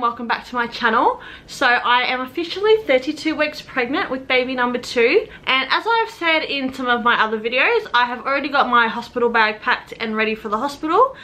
Welcome back to my channel. So I am officially 32 weeks pregnant with baby number 2, and as I've said in some of my other videos, I have already got my hospital bag packed and ready for the hospital.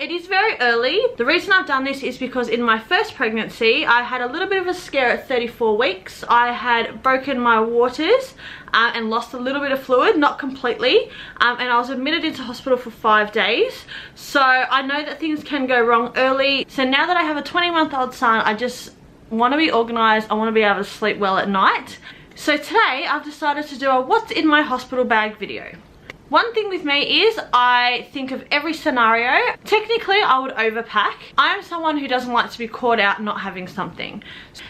It is very early. The reason I've done this is because in my first pregnancy I had a little bit of a scare at 34 weeks. I had broken my waters and lost a little bit of fluid, not completely, and I was admitted into hospital for 5 days. So I know that things can go wrong early. So now that I have a 20-month-old son, I just want to be organised. I want to be able to sleep well at night. So today I've decided to do a what's in my hospital bag video. One thing with me is I think of every scenario. Technically I would overpack. I am someone who doesn't like to be caught out not having something.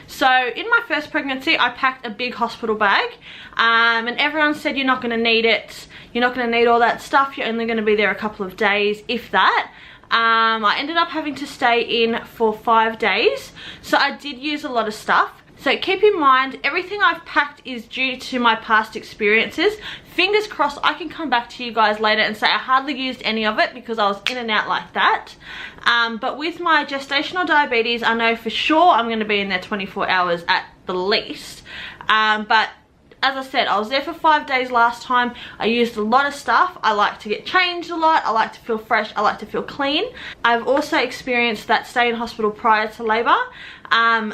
So in my first pregnancy I packed a big hospital bag, and everyone said you're not going to need it, you're not going to need all that stuff, you're only going to be there a couple of days, if that. I ended up having to stay in for 5 days, so I did use a lot of stuff. So keep in mind, everything I've packed is due to my past experiences. Fingers crossed I can come back to you guys later and say I hardly used any of it because I was in and out like that. But with my gestational diabetes, I know for sure I'm going to be in there 24 hours at the least. But as I said, I was there for 5 days last time. I used a lot of stuff. I like to get changed a lot. I like to feel fresh. I like to feel clean. I've also experienced that stay in hospital prior to labour.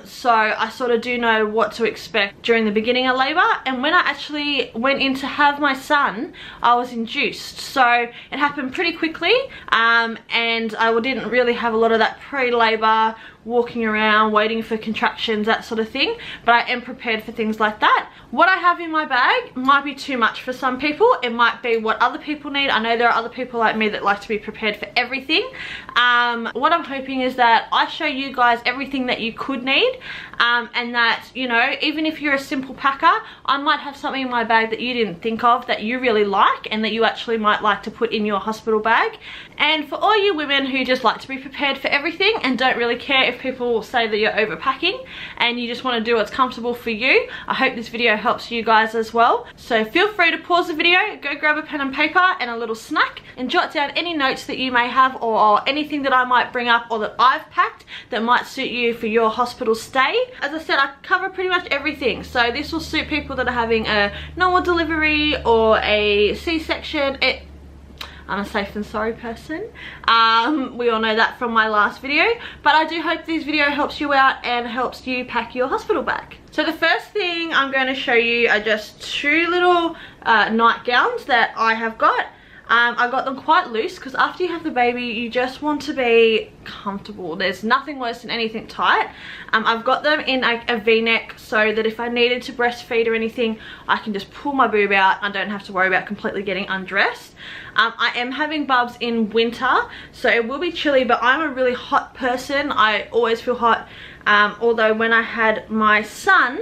So I sort of do know what to expect during the beginning of labour. And when I actually went in to have my son, I was induced. So it happened pretty quickly, and I didn't really have a lot of that pre-labour walking around waiting for contractions, that sort of thing, but I am prepared for things like that. What I have in my bag might be too much for some people. It might be what other people need. I know there are other people like me that like to be prepared for everything. What I'm hoping is that I show you guys everything that you could need, and that, you know, even if you're a simple packer, I might have something in my bag that you didn't think of that you really like and that you actually might like to put in your hospital bag. And for all you women who just like to be prepared for everything and don't really care if people say that you're overpacking and you just want to do what's comfortable for you, I hope this video helps you guys as well. So feel free to pause the video, go grab a pen and paper and a little snack, and jot down any notes that you may have, or anything that I might bring up or that I've packed that might suit you for your hospital stay. As I said, I cover pretty much everything, so this will suit people that are having a normal delivery or a C-section. I'm a safe than sorry person. We all know that from my last video, but I do hope this video helps you out and helps you pack your hospital bag. So the first thing I'm going to show you are just 2 little nightgowns that I have got. I got them quite loose because after you have the baby you just want to be comfortable. There's nothing worse than anything tight. I've got them in a V-neck so that if I needed to breastfeed or anything, I can just pull my boob out. I don't have to worry about completely getting undressed. I am having bubs in winter, so it will be chilly, but I'm a really hot person. I always feel hot, although when I had my son,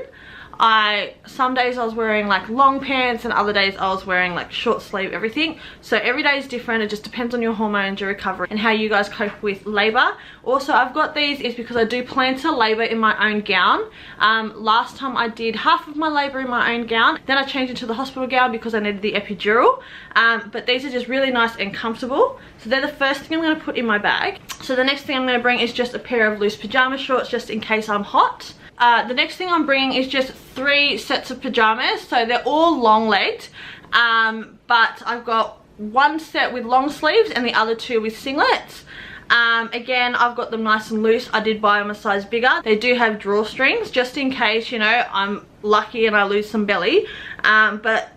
some days I was wearing like long pants and other days I was wearing like short sleeve everything. So every day is different. It just depends on your hormones, your recovery, and how you guys cope with labour. Also, I've got these is because I do plan to labour in my own gown. Last time I did half of my labour in my own gown, then I changed into the hospital gown because I needed the epidural. But these are just really nice and comfortable. So they're the first thing I'm going to put in my bag. So the next thing I'm going to bring is just a pair of loose pyjama shorts just in case I'm hot. The next thing I'm bringing is just 3 sets of pajamas. So they're all long legged, but I've got 1 set with long sleeves and the other 2 with singlets. Again, I've got them nice and loose. I did buy them a size bigger. They do have drawstrings just in case, you know, I'm lucky and I lose some belly. But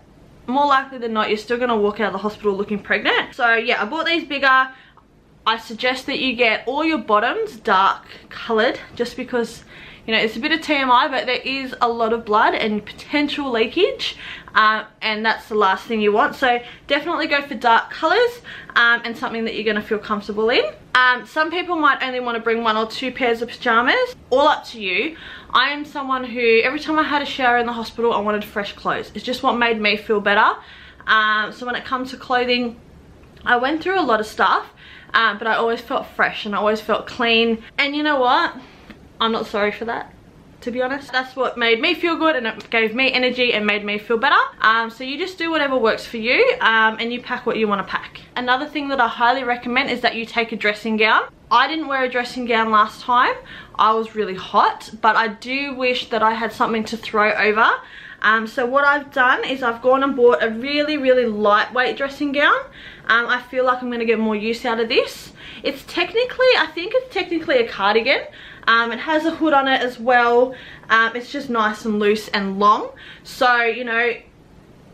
more likely than not, you're still going to walk out of the hospital looking pregnant. So yeah, I bought these bigger. I suggest that you get all your bottoms dark coloured just because, you know, it's a bit of TMI, but there is a lot of blood and potential leakage, and that's the last thing you want. So definitely go for dark colours, and something that you're going to feel comfortable in. Some people might only want to bring 1 or 2 pairs of pyjamas. All up to you. I am someone who, every time I had a shower in the hospital, I wanted fresh clothes. It's just what made me feel better. So when it comes to clothing, I went through a lot of stuff, but I always felt fresh and I always felt clean. And you know what? I'm not sorry for that, to be honest. That's what made me feel good, and it gave me energy and made me feel better. So you just do whatever works for you, and you pack what you want to pack. Another thing that I highly recommend is that you take a dressing gown. I didn't wear a dressing gown last time. I was really hot, but I do wish that I had something to throw over. So what I've done is I've gone and bought a really lightweight dressing gown. I feel like I'm going to get more use out of this. It's technically, I think it's technically a cardigan. It has a hood on it as well. It's just nice and loose and long. So, you know,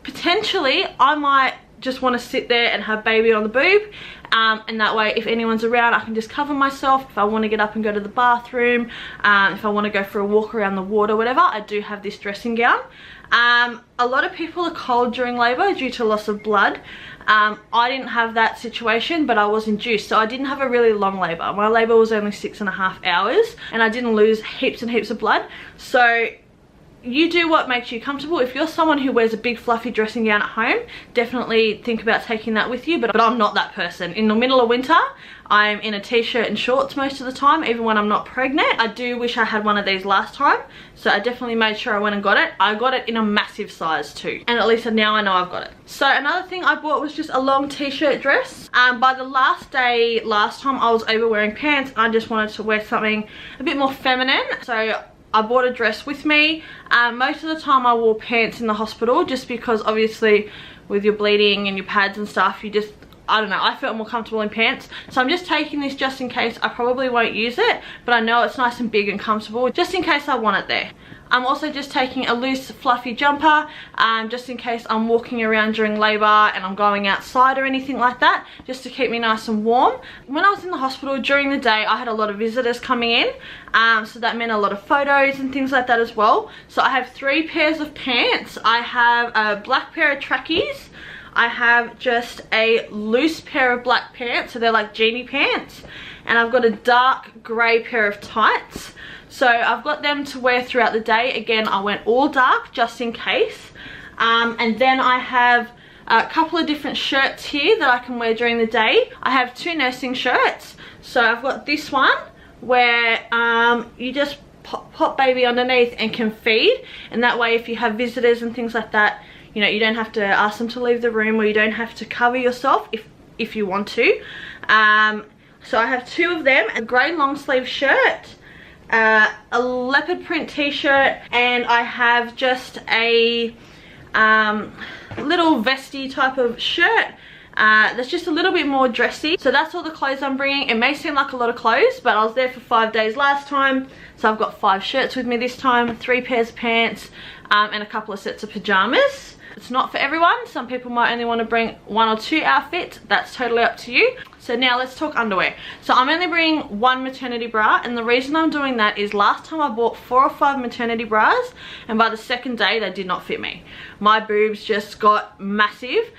potentially I might just want to sit there and have baby on the boob. And that way, if anyone's around, I can just cover myself. If I want to get up and go to the bathroom, if I want to go for a walk around the water, whatever, I do have this dressing gown. A lot of people are cold during labour due to loss of blood. I didn't have that situation, but I was induced, so I didn't have a really long labour. My labour was only 6.5 hours, and I didn't lose heaps and heaps of blood. So you do what makes you comfortable. If you're someone who wears a big fluffy dressing gown at home, definitely think about taking that with you, but I'm not that person. In the middle of winter, I'm in a t-shirt and shorts most of the time, even when I'm not pregnant. I do wish I had one of these last time, so I definitely made sure I went and got it. I got it in a massive size too, and at least now I know I've got it. So another thing I bought was just a long t-shirt dress. By the last day last time, I was over wearing pants. I just wanted to wear something a bit more feminine, so I bought a dress with me. Most of the time I wore pants in the hospital, just because obviously with your bleeding and your pads and stuff, you just, I don't know, I felt more comfortable in pants. So I'm just taking this just in case. I probably won't use it, but I know it's nice and big and comfortable, just in case I want it there. I'm also just taking a loose fluffy jumper, just in case I'm walking around during labour and I'm going outside or anything like that, just to keep me nice and warm. When I was in the hospital during the day, I had a lot of visitors coming in, so that meant a lot of photos and things like that as well. So I have 3 pairs of pants. I have a black pair of trackies. I have just a loose pair of black pants, so they're like genie pants, and I've got a dark grey pair of tights. So I've got them to wear throughout the day. Again, I went all dark just in case. And then I have a couple of different shirts here that I can wear during the day. I have 2 nursing shirts. So I've got this one where you just pop baby underneath and can feed, and that way if you have visitors and things like that, you know, you don't have to ask them to leave the room, or you don't have to cover yourself if you want to. So I have 2 of them, a grey long sleeve shirt, a leopard print t-shirt, and I have just a little vesty type of shirt that's just a little bit more dressy. So that's all the clothes I'm bringing. It may seem like a lot of clothes, but I was there for 5 days last time, so I've got 5 shirts with me this time, 3 pairs of pants, and a couple of sets of pajamas. It's not for everyone. Some people might only want to bring 1 or 2 outfits. That's totally up to you. So now let's talk underwear. So I'm only bringing 1 maternity bra, and the reason I'm doing that is last time I bought 4 or 5 maternity bras, and by the 2nd day they did not fit me. My boobs just got massive.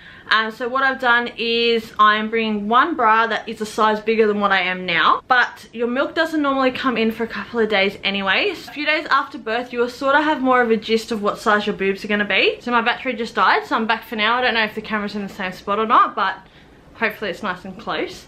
So what I've done is I am bringing 1 bra that is a size bigger than what I am now, but your milk doesn't normally come in for a couple of days anyways. A few days after birth, you'll sort of have more of a gist of what size your boobs are going to be. So my battery just died, so I'm back for now. I don't know if the camera's in the same spot or not, but hopefully it's nice and close.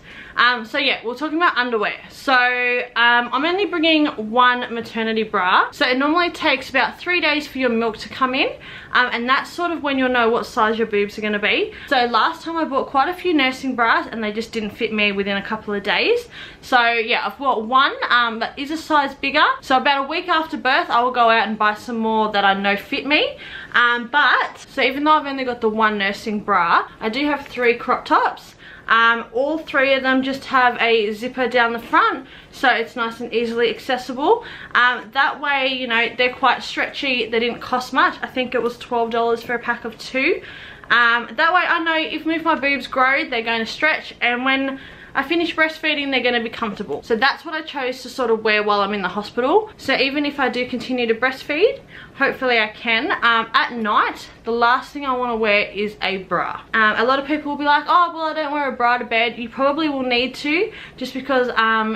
So yeah, we're talking about underwear. So I'm only bringing 1 maternity bra. So it normally takes about 3 days for your milk to come in, and that's sort of when you'll know what size your boobs are going to be. So last time I bought quite a few nursing bras, and they just didn't fit me within a couple of days. So yeah, I've bought 1 that is a size bigger. So about a week after birth, I will go out and buy some more that I know fit me. So even though I've only got the 1 nursing bra, I do have 3 crop tops. All 3 of them just have a zipper down the front, so it's nice and easily accessible. That way, you know, they're quite stretchy. They didn't cost much. I think it was $12 for a pack of 2. That way I know if my boobs grow, they're going to stretch, and when I finish breastfeeding, they're going to be comfortable. So that's what I chose to sort of wear while I'm in the hospital. So even if I do continue to breastfeed, hopefully I can. At night, the last thing I want to wear is a bra. A lot of people will be like, oh, well, I don't wear a bra to bed. You probably will need to, just because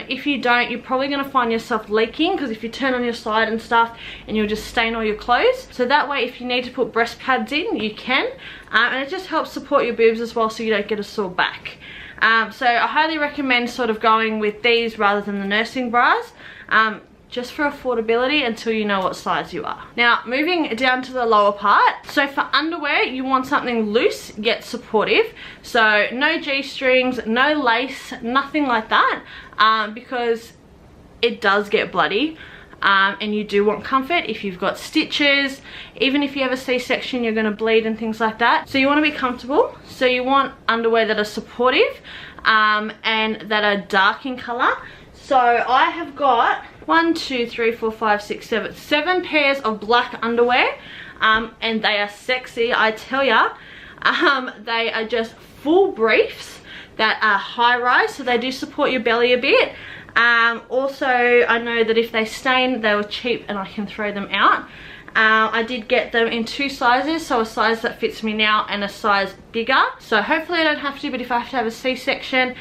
if you don't, you're probably going to find yourself leaking, because if you turn on your side and stuff, and you'll just stain all your clothes. So that way, if you need to put breast pads in, you can. And it just helps support your boobs as well, so you don't get a sore back. So I highly recommend sort of going with these rather than the nursing bras. just for affordability until you know what size you are. Now, moving down to the lower part. So for underwear, you want something loose yet supportive. So no G-strings, no lace, nothing like that, because it does get bloody. And you do want comfort if you've got stitches. Even if you have a C-section, you're going to bleed and things like that. So you want to be comfortable. So you want underwear that are supportive and that are dark in colour. So I have got 7 pairs of black underwear, and they are sexy, I tell ya. They are just full briefs that are high rise, so they do support your belly a bit. Also, I know that if they stain, they were cheap and I can throw them out. I did get them in 2 sizes, so a size that fits me now and a size bigger. So hopefully I don't have to, but if I have to have a C-section,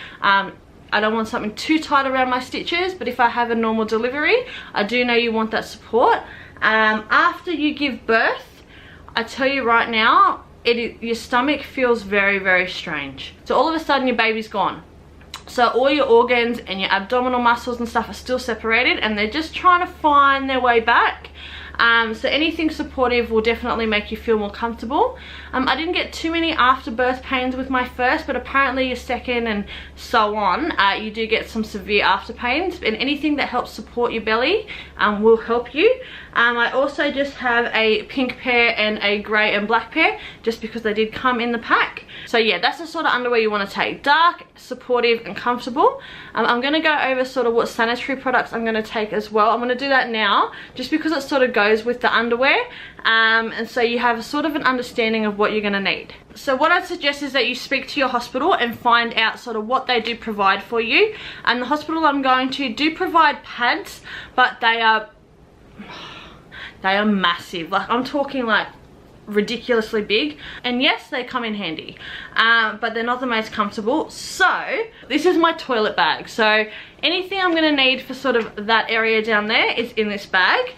I don't want something too tight around my stitches, but if I have a normal delivery, I do know you want that support. After you give birth, I tell you right now, your stomach feels very, very strange. So all of a sudden your baby's gone. So all your organs and your abdominal muscles and stuff are still separated, and they're just trying to find their way back. So anything supportive will definitely make you feel more comfortable. I didn't get too many after birth pains with my first, but apparently your second and so on, you do get some severe after pains, and anything that helps support your belly will help you. I also just have a pink pair and a grey and black pair, just because they did come in the pack. So yeah, that's the sort of underwear you want to take. Dark, supportive and comfortable. I'm going to go over sort of what sanitary products I'm going to take as well. I'm going to do that now, just because it sort of goes with the underwear, and so you have sort of an understanding of what you're going to need. So what I'd suggest is that you speak to your hospital and find out sort of what they do provide for you. And the hospital I'm going to do provide pads, but they are massive. Like, I'm talking like ridiculously big, and yes, they come in handy, but they're not the most comfortable. So this is my toilet bag, so anything I'm going to need for sort of that area down there is in this bag.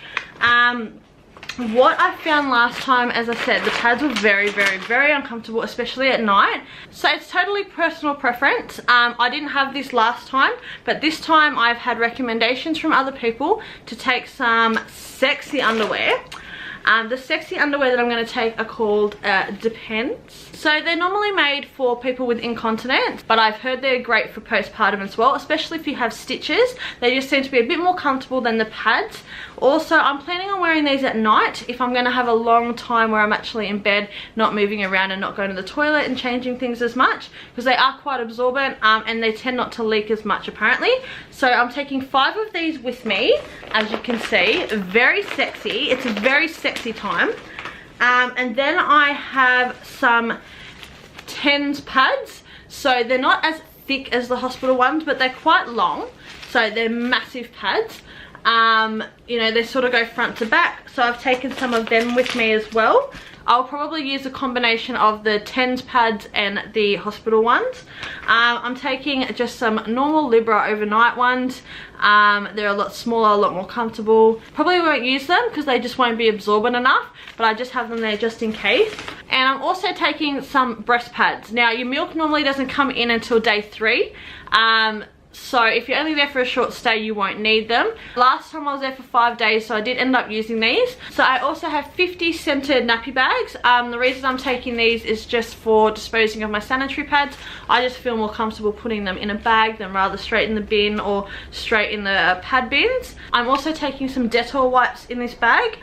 What I found last time, as I said, the pads were very, very, very uncomfortable, especially at night. So it's totally personal preference. I didn't have this last time, but this time I've had recommendations from other people to take some sexy underwear. The sexy underwear that I'm going to take are called Depends. So they're normally made for people with incontinence, but I've heard they're great for postpartum as well, especially if you have stitches. They just seem to be a bit more comfortable than the pads. Also, I'm planning on wearing these at night if I'm going to have a long time where I'm actually in bed, not moving around and not going to the toilet and changing things as much, because they are quite absorbent, and they tend not to leak as much apparently. So I'm taking 5 of these with me, as you can see. Very sexy. It's a very sexy time. And then I have some TENS pads. So they're not as thick as the hospital ones, but they're quite long. So they're massive pads. You know, they sort of go front to back. So I've taken some of them with me as well. I'll probably use a combination of the TENS pads and the hospital ones. I'm taking just some normal Libra overnight ones. They're a lot smaller, a lot more comfortable. Probably won't use them because they just won't be absorbent enough, but I just have them there just in case. And I'm also taking some breast pads. Now, your milk normally doesn't come in until day 3. So if you're only there for a short stay, you won't need them. Last time I was there for 5 days, so I did end up using these. So I also have 50 scented nappy bags. The reason I'm taking these is just for disposing of my sanitary pads. I just feel more comfortable putting them in a bag than rather straight in the bin or straight in the pad bins. I'm also taking some Dettol wipes in this bag.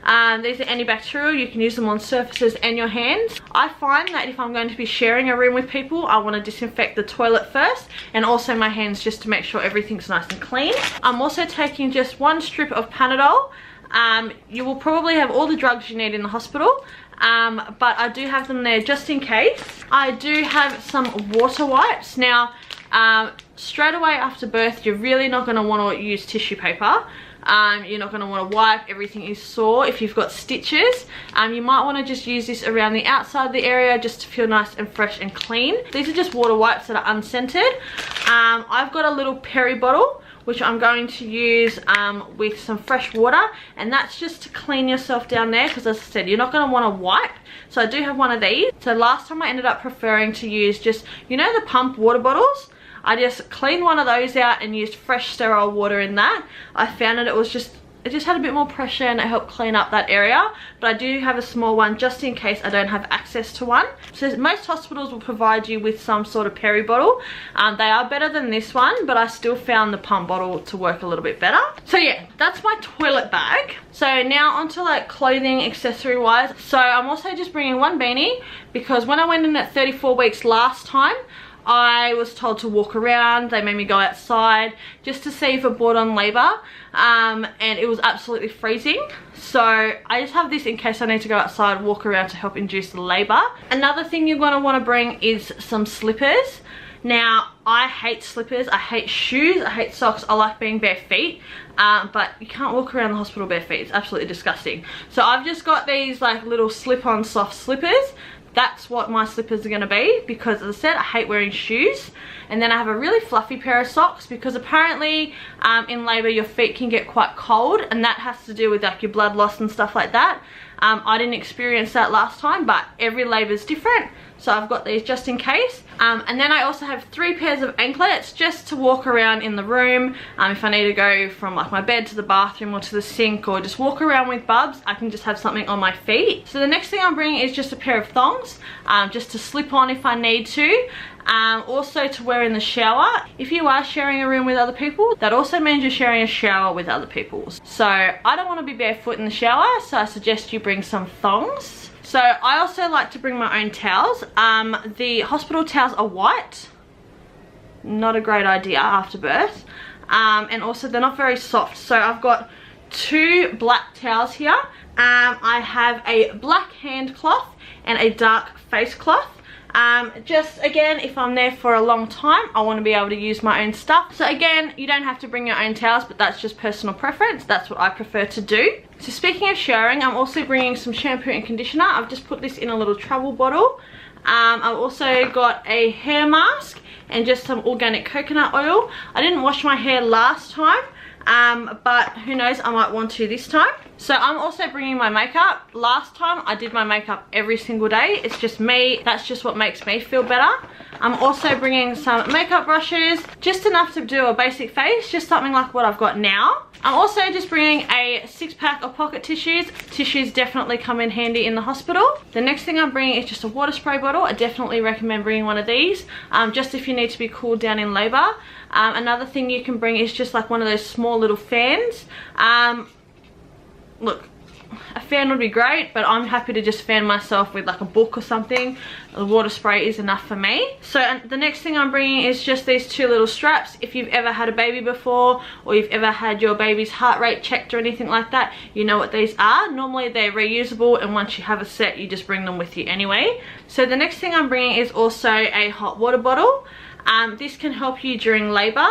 These are antibacterial. You can use them on surfaces and your hands. I find that if I'm going to be sharing a room with people, I want to disinfect the toilet first, and also my hands, just to make sure everything's nice and clean. I'm also taking just 1 strip of Panadol. You will probably have all the drugs you need in the hospital, but I do have them there just in case. I do have some water wipes. Now, straight away after birth, you're really not going to want to use tissue paper. You're not going to want to wipe. Everything is sore. If you've got stitches, you might want to just use this around the outside of the area just to feel nice and fresh and clean. These are just water wipes that are unscented. I've got a little Peri bottle, which I'm going to use with some fresh water, and that's just to clean yourself down there, because as I said, you're not going to want to wipe. So I do have one of these. So last time I ended up preferring to use just, you know, the pump water bottles. I just cleaned one of those out and used fresh sterile water in that. I found that it it just had a bit more pressure and it helped clean up that area. But I do have a small one just in case I don't have access to one. So most hospitals will provide you with some sort of peri bottle. They are better than this one, but I still found the pump bottle to work a little bit better. So yeah, that's my toilet bag. So now onto like clothing accessory wise. So I'm also just bringing one beanie because when I went in at 34 weeks last time, I was told to walk around. They made me go outside just to see if I brought on labour, and it was absolutely freezing. So I just have this in case I need to go outside, walk around to help induce the labour. Another thing you're going to want to bring is some slippers. Now, I hate slippers, I hate shoes, I hate socks, I like being bare feet, but you can't walk around the hospital bare feet. It's absolutely disgusting. So I've just got these like little slip-on soft slippers. That's what my slippers are going to be because, as I said, I hate wearing shoes. And then I have a really fluffy pair of socks because apparently in labour your feet can get quite cold, and that has to do with like your blood loss and stuff like that. I didn't experience that last time, but every labour is different. So I've got these just in case. And then I also have 3 pairs of anklets just to walk around in the room. If I need to go from like my bed to the bathroom or to the sink or just walk around with Bubs, I can just have something on my feet. So the next thing I'm bringing is just a pair of thongs, just to slip on if I need to. Also to wear in the shower. If you are sharing a room with other people, that also means you're sharing a shower with other people. So I don't want to be barefoot in the shower, so I suggest you bring some thongs. So I also like to bring my own towels. The hospital towels are white. Not a great idea after birth. And also they're not very soft. So I've got 2 black towels here. I have a black hand cloth and a dark face cloth. Just again, if I'm there for a long time, I want to be able to use my own stuff. So again, you don't have to bring your own towels, but that's just personal preference. That's what I prefer to do. So speaking of showering, I'm also bringing some shampoo and conditioner. I've just put this in a little travel bottle. I've also got a hair mask and just some organic coconut oil. I didn't wash my hair last time, but who knows, I might want to this time. So I'm also bringing my makeup. Last time I did my makeup every single day. It's just me. That's just what makes me feel better. I'm also bringing some makeup brushes, just enough to do a basic face, just something like what I've got now. I'm also just bringing a 6-pack of pocket tissues. Tissues definitely come in handy in the hospital. The next thing I'm bringing is just a water spray bottle. I definitely recommend bringing one of these, just if you need to be cooled down in labour. Another thing you can bring is just like one of those small little fans. Look, a fan would be great, but I'm happy to just fan myself with like a book or something. The water spray is enough for me. So the next thing I'm bringing is just these 2 little straps. If you've ever had a baby before, or you've ever had your baby's heart rate checked or anything like that, you know what these are. Normally they're reusable, and once you have a set, you just bring them with you anyway. So the next thing I'm bringing is also a hot water bottle. This can help you during labour.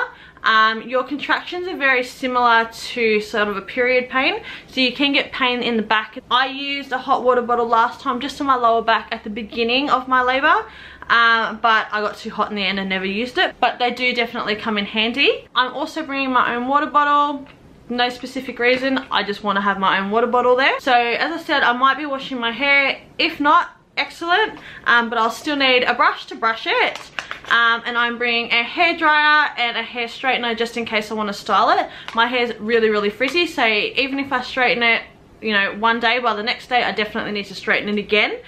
Your contractions are very similar to sort of a period pain, so you can get pain in the back. I used a hot water bottle last time just on my lower back at the beginning of my labour, but I got too hot in the end and never used it. But they do definitely come in handy. I'm also bringing my own water bottle. No specific reason, I just want to have my own water bottle there. So as I said, I might be washing my hair. If not, excellent, but I'll still need a brush to brush it. And I'm bringing a hairdryer and a hair straightener just in case I want to style it. My hair's really frizzy, so even if I straighten it, you know, one day, by the next day I definitely need to straighten it again.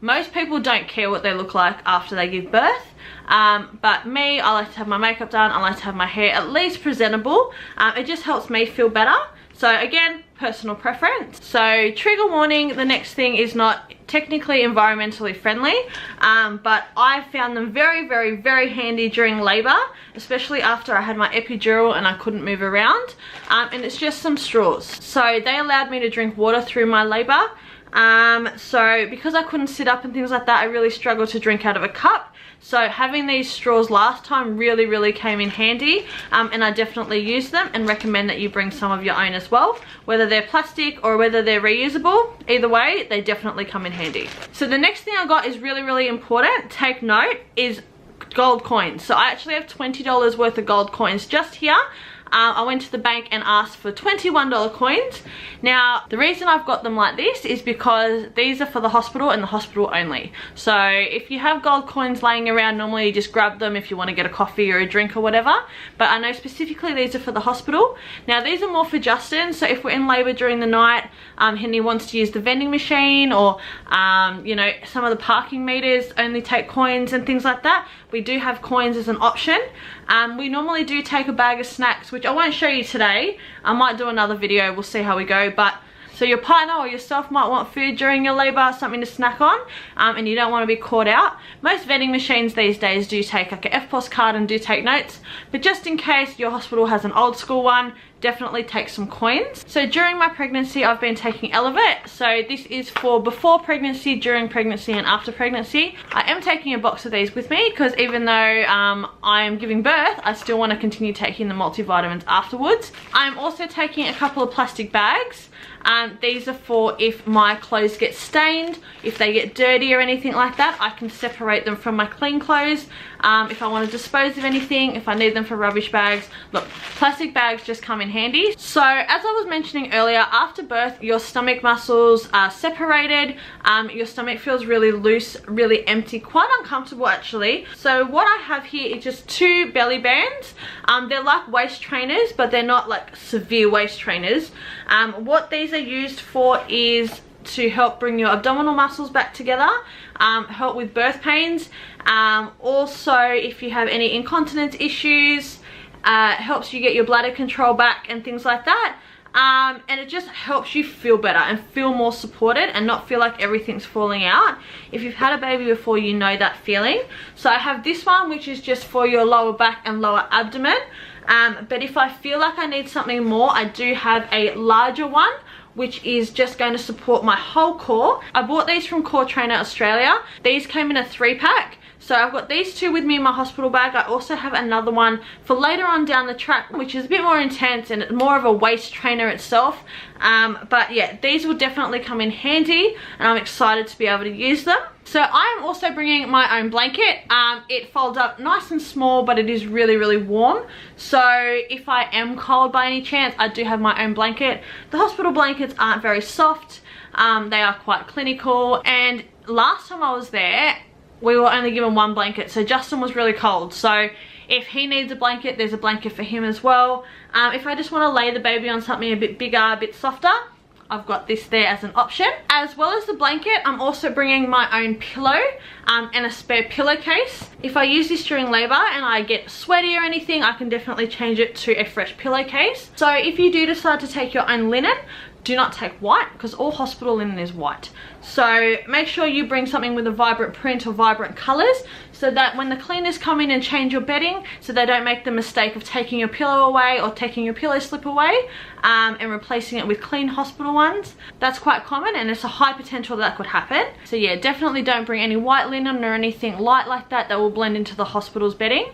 Most people don't care what they look like after they give birth, but me, I like to have my makeup done. I like to have my hair at least presentable. It just helps me feel better. So again, personal preference. So trigger warning, the next thing is not technically environmentally friendly, but I found them very handy during labour, especially after I had my epidural and I couldn't move around. And it's just some straws. So they allowed me to drink water through my labour. So because I couldn't sit up and things like that, I really struggled to drink out of a cup. So having these straws last time really came in handy, and I definitely use them and recommend that you bring some of your own as well, whether they're plastic or whether they're reusable. Either way, they definitely come in handy. So the next thing I got is really important, take note, is gold coins. So I actually have $20 worth of gold coins just here. I went to the bank and asked for $21 coins. Now, the reason I've got them like this is because these are for the hospital and the hospital only. So if you have gold coins laying around, normally you just grab them if you want to get a coffee or a drink or whatever. But I know specifically these are for the hospital. Now, these are more for Justin. So if we're in labor during the night and he wants to use the vending machine, or you know, some of the parking meters only take coins and things like that, we do have coins as an option. We normally do take a bag of snacks, which I won't show you today. I might do another video, we'll see how we go. But so your partner or yourself might want food during your labor, something to snack on, and you don't want to be caught out. Most vending machines these days do take like a EFTPOS card and do take notes, but just in case your hospital has an old school one, definitely take some coins. So during my pregnancy, I've been taking Elevate. So this is for before pregnancy, during pregnancy, and after pregnancy. I am taking a box of these with me because even though I am giving birth, I still want to continue taking the multivitamins afterwards. I'm also taking a couple of plastic bags. These are for if my clothes get stained, if they get dirty or anything like that, I can separate them from my clean clothes. If I want to dispose of anything, if I need them for rubbish bags. Look, plastic bags just come in handy. So as I was mentioning earlier, after birth, your stomach muscles are separated. Your stomach feels really loose, really empty, quite uncomfortable actually. So what I have here is just 2 belly bands. They're like waist trainers, but they're not like severe waist trainers. What these are used for is to help bring your abdominal muscles back together, help with birth pains, also if you have any incontinence issues, helps you get your bladder control back and things like that. And it just helps you feel better and feel more supported and not feel like everything's falling out. If you've had a baby before, you know that feeling. So I have this one, which is just for your lower back and lower abdomen. But if I feel like I need something more, I do have a larger one, which is just going to support my whole core. I bought these from Core Trainer Australia. These came in a 3-pack. So I've got these 2 with me in my hospital bag. I also have another one for later on down the track, which is a bit more intense and more of a waist trainer itself. But yeah, these will definitely come in handy and I'm excited to be able to use them. So I am also bringing my own blanket. It folds up nice and small, but it is really, really warm. So if I am cold by any chance, I do have my own blanket. The hospital blankets aren't very soft. They are quite clinical. And last time I was there, we were only given 1 blanket, so Justin was really cold. So if he needs a blanket, there's a blanket for him as well. If I just want to lay the baby on something a bit bigger, a bit softer, I've got this there as an option. As well as the blanket, I'm also bringing my own pillow and a spare pillowcase. If I use this during labor and I get sweaty or anything, I can definitely change it to a fresh pillowcase. So if you do decide to take your own linen, do not take white because all hospital linen is white. So make sure you bring something with a vibrant print or vibrant colors so that when the cleaners come in and change your bedding, so they don't make the mistake of taking your pillow away or taking your pillow slip away and replacing it with clean hospital ones. That's quite common and it's a high potential that could happen. So yeah, definitely don't bring any white linen or anything light like that will blend into the hospital's bedding.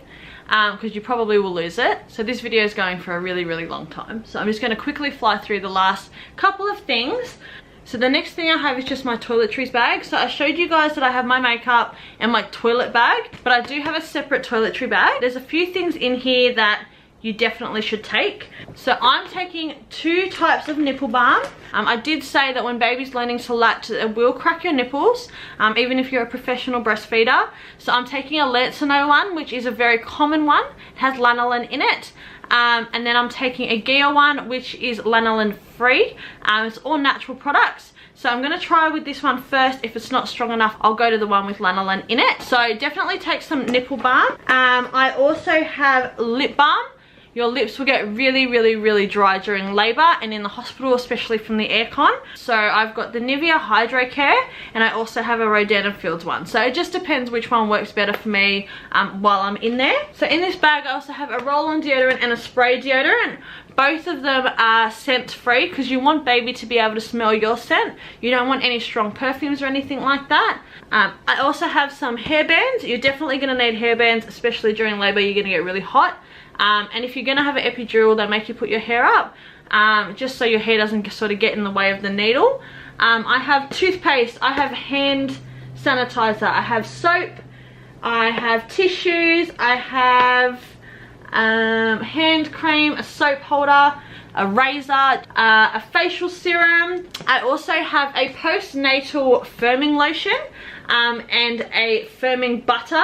Because you probably will lose it. So this video is going for a really, really long time. So I'm just going to quickly fly through the last couple of things. So the next thing I have is just my toiletries bag. So I showed you guys that I have my makeup and my toilet bag, but I do have a separate toiletry bag. There's a few things in here that you definitely should take. So I'm taking 2 types of nipple balm. I did say that when baby's learning to latch, it will crack your nipples, even if you're a professional breastfeeder. So I'm taking a Lancino one, which is a very common one. It has lanolin in it. And then I'm taking a Gia one, which is lanolin free. It's all natural products. So I'm going to try with this one first. If it's not strong enough, I'll go to the one with lanolin in it. So definitely take some nipple balm. I also have lip balm. Your lips will get really, really, really dry during labor and in the hospital, especially from the aircon. So I've got the Nivea Hydro Care and I also have a Rodan & Fields one. So it just depends which one works better for me while I'm in there. So in this bag, I also have a roll-on deodorant and a spray deodorant. Both of them are scent free because you want baby to be able to smell your scent. You don't want any strong perfumes or anything like that. I also have some hair bands. You're definitely going to need hair bands, especially during labor. You're going to get really hot. And if you're going to have an epidural, they make you put your hair up just so your hair doesn't sort of get in the way of the needle. I have toothpaste, I have hand sanitizer, I have soap, I have tissues, I have hand cream, a soap holder, a razor, a facial serum. I also have a postnatal firming lotion and a firming butter.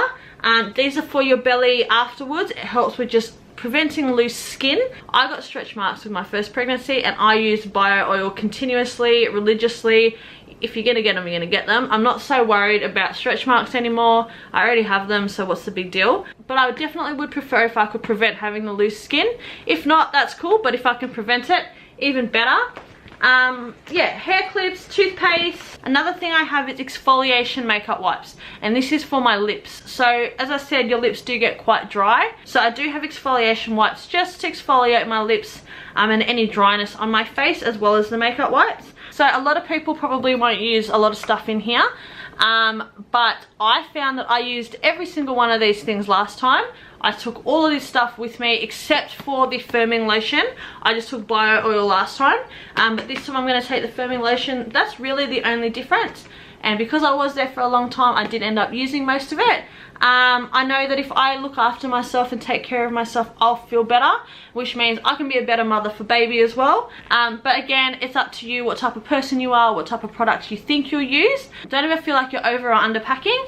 These are for your belly afterwards. It helps with just preventing loose skin. I got stretch marks with my first pregnancy and I used bio oil continuously, religiously. If you're gonna get them, you're gonna get them. I'm not so worried about stretch marks anymore. I already have them, so what's the big deal? But I definitely would prefer if I could prevent having the loose skin. If not, that's cool, but if I can prevent it, even better. Yeah, hair clips, toothpaste. Another thing I have is exfoliation makeup wipes, and this is for my lips. So as I said, your lips do get quite dry, so I do have exfoliation wipes just to exfoliate my lips and any dryness on my face, as well as the makeup wipes. So a lot of people probably won't use a lot of stuff in here, but I found that I used every single one of these things last time. I took all of this stuff with me except for the firming lotion. I just took bio oil last time, but this time I'm going to take the firming lotion. That's really the only difference, and because I was there for a long time, I did end up using most of it. I know that if I look after myself and take care of myself, I'll feel better, which means I can be a better mother for baby as well. But again, it's up to you what type of person you are, what type of products you think you'll use. Don't ever feel like you're over or under packing.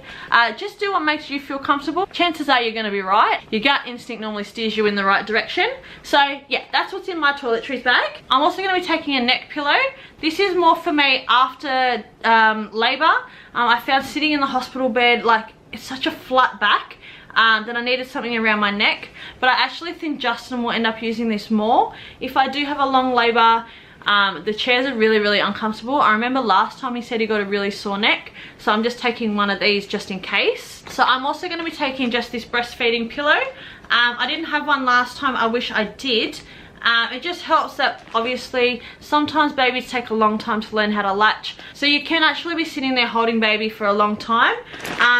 Just do what makes you feel comfortable. Chances are you're going to be right. Your gut instinct normally steers you in the right direction. So yeah, that's what's in my toiletries bag. I'm also going to be taking a neck pillow. This is more for me after labor. I found sitting in the hospital bed, like, it's such a flat back that I needed something around my neck, but I actually think Justin will end up using this more. If I do have a long labor, the chairs are really uncomfortable. I remember last time he said he got a really sore neck, so I'm just taking one of these just in case. So I'm also going to be taking just this breastfeeding pillow. I didn't have one last time. I wish I did. It just helps that obviously sometimes babies take a long time to learn how to latch, so you can actually be sitting there holding baby for a long time.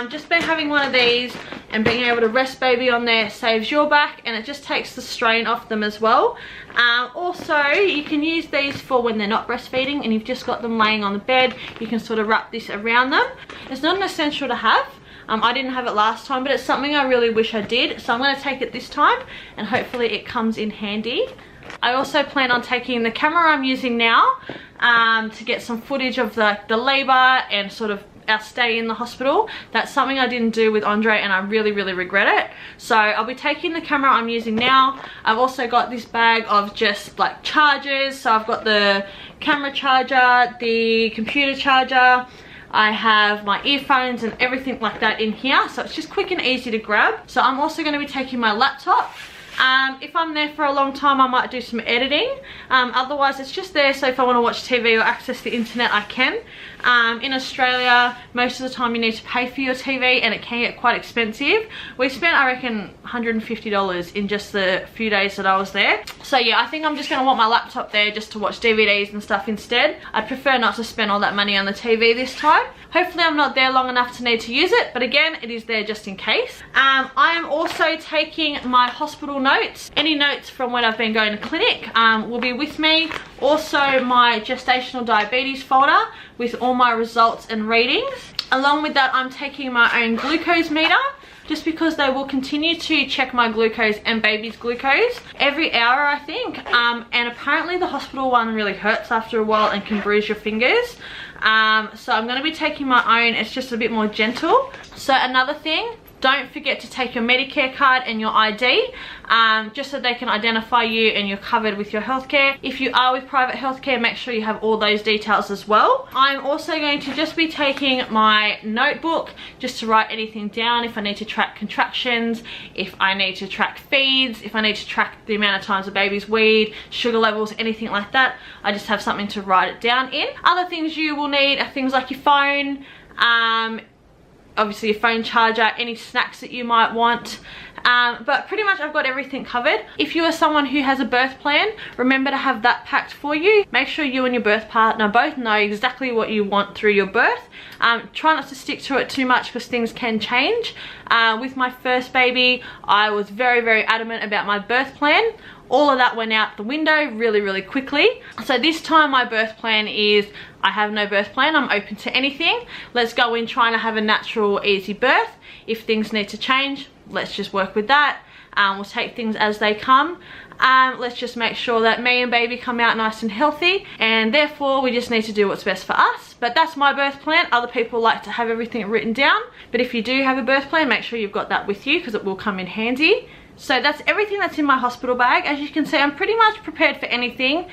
Just by having one of these and being able to rest baby on there saves your back, and it just takes the strain off them as well. Also, you can use these for when they're not breastfeeding and you've just got them laying on the bed. You can sort of wrap this around them. It's not an essential to have. I didn't have it last time, but it's something I really wish I did, so I'm going to take it this time and hopefully it comes in handy. I also plan on taking the camera I'm using now to get some footage of the labor and sort of our stay in the hospital. That's something I didn't do with Andre and I really regret it. So I'll be taking the camera I'm using now. I've also got this bag of just like chargers. So I've got the camera charger, the computer charger, I have my earphones and everything like that in here, so it's just quick and easy to grab. So I'm also going to be taking my laptop. If I'm there for a long time, I might do some editing. Otherwise, it's just there, so if I want to watch TV or access the internet, I can. In Australia, most of the time you need to pay for your TV and it can get quite expensive. We spent, I reckon, $150 in just the few days that I was there. So yeah, I think I'm just going to want my laptop there just to watch DVDs and stuff instead. I'd prefer not to spend all that money on the TV this time. Hopefully I'm not there long enough to need to use it, but again, it is there just in case. I am also taking my hospital notes. Any notes from when I've been going to clinic will be with me. Also my gestational diabetes folder with all my results and readings. Along with that, I'm taking my own glucose meter, just because they will continue to check my glucose and baby's glucose every hour, I think. And apparently the hospital one really hurts after a while and can bruise your fingers. So I'm going to be taking my own. It's just a bit more gentle. So another thing, don't forget to take your Medicare card and your ID, just so they can identify you and you're covered with your healthcare. If you are with private healthcare, make sure you have all those details as well. I'm also going to just be taking my notebook just to write anything down. If I need to track contractions, if I need to track feeds, if I need to track the amount of times a baby's weed, sugar levels, anything like that, I just have something to write it down in. Other things you will need are things like your phone, obviously your phone charger, any snacks that you might want, but pretty much I've got everything covered. If you are someone who has a birth plan, remember to have that packed for you. Make sure you and your birth partner both know exactly what you want through your birth. Try not to stick to it too much because things can change. With my first baby, I was very adamant about my birth plan. All of that went out the window really quickly. So this time my birth plan is, I have no birth plan, I'm open to anything. Let's go in trying to have a natural, easy birth. If things need to change, let's just work with that. We'll take things as they come. Let's just make sure that me and baby come out nice and healthy, and therefore we just need to do what's best for us. But that's my birth plan. Other people like to have everything written down, but if you do have a birth plan, make sure you've got that with you because it will come in handy. So that's everything that's in my hospital bag. As you can see, I'm pretty much prepared for anything,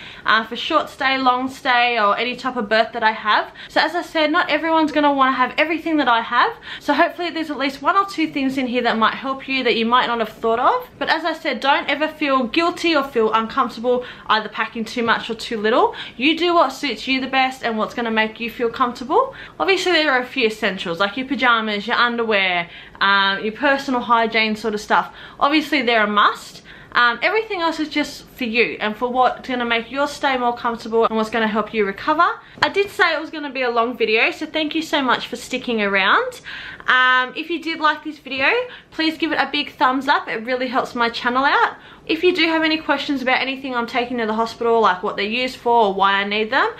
for short stay, long stay, or any type of birth that I have. So as I said, not everyone's going to want to have everything that I have. So hopefully there's at least 1 or 2 things in here that might help you that you might not have thought of. But as I said, don't ever feel guilty or feel uncomfortable either packing too much or too little. You do what suits you the best and what's going to make you feel comfortable. Obviously there are a few essentials like your pajamas, your underwear, your personal hygiene sort of stuff. Obviously they're a must. Everything else is just for you and for what's going to make your stay more comfortable and what's going to help you recover. I did say it was going to be a long video, so thank you so much for sticking around. If you did like this video, please give it a big thumbs up. It really helps my channel out. If you do have any questions about anything I'm taking to the hospital, like what they're used for or why I need them,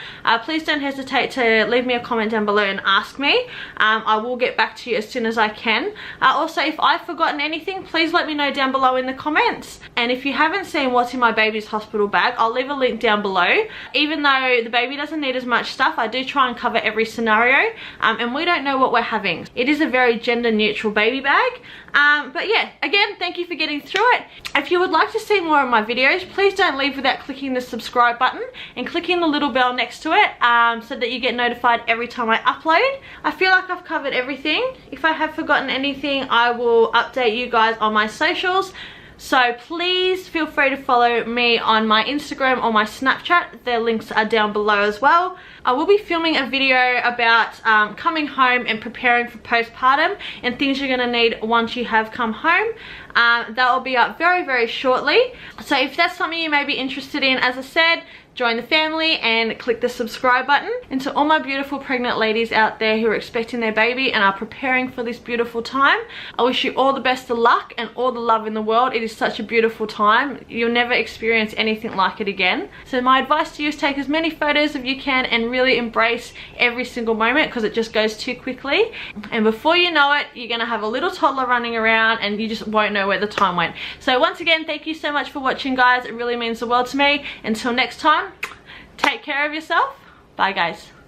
please don't hesitate to leave me a comment down below and ask me. I will get back to you as soon as I can. Also, if I've forgotten anything, please let me know down below in the comments. And if you haven't seen what's in my baby's hospital bag, I'll leave a link down below. Even though the baby doesn't need as much stuff, I do try and cover every scenario, and we don't know what we're having. It is a very gender neutral baby bag. But yeah, again, thank you for getting through it. If you would like to see more of my videos, please don't leave without clicking the subscribe button and clicking the little bell next to it, so that you get notified every time I upload. I feel like I've covered everything. If I have forgotten anything, I will update you guys on my socials. So please feel free to follow me on my Instagram or my Snapchat. Their links are down below as well. I will be filming a video about coming home and preparing for postpartum and things you're going to need once you have come home. That will be up very, very shortly. So if that's something you may be interested in, as I said, join the family and click the subscribe button. And to all my beautiful pregnant ladies out there who are expecting their baby and are preparing for this beautiful time, I wish you all the best of luck and all the love in the world. It is such a beautiful time. You'll never experience anything like it again. So my advice to you is take as many photos as you can and really embrace every single moment, because it just goes too quickly. And before you know it, you're gonna have a little toddler running around and you just won't know where the time went. So once again, thank you so much for watching, guys. It really means the world to me. Until next time, take care of yourself. Bye, guys.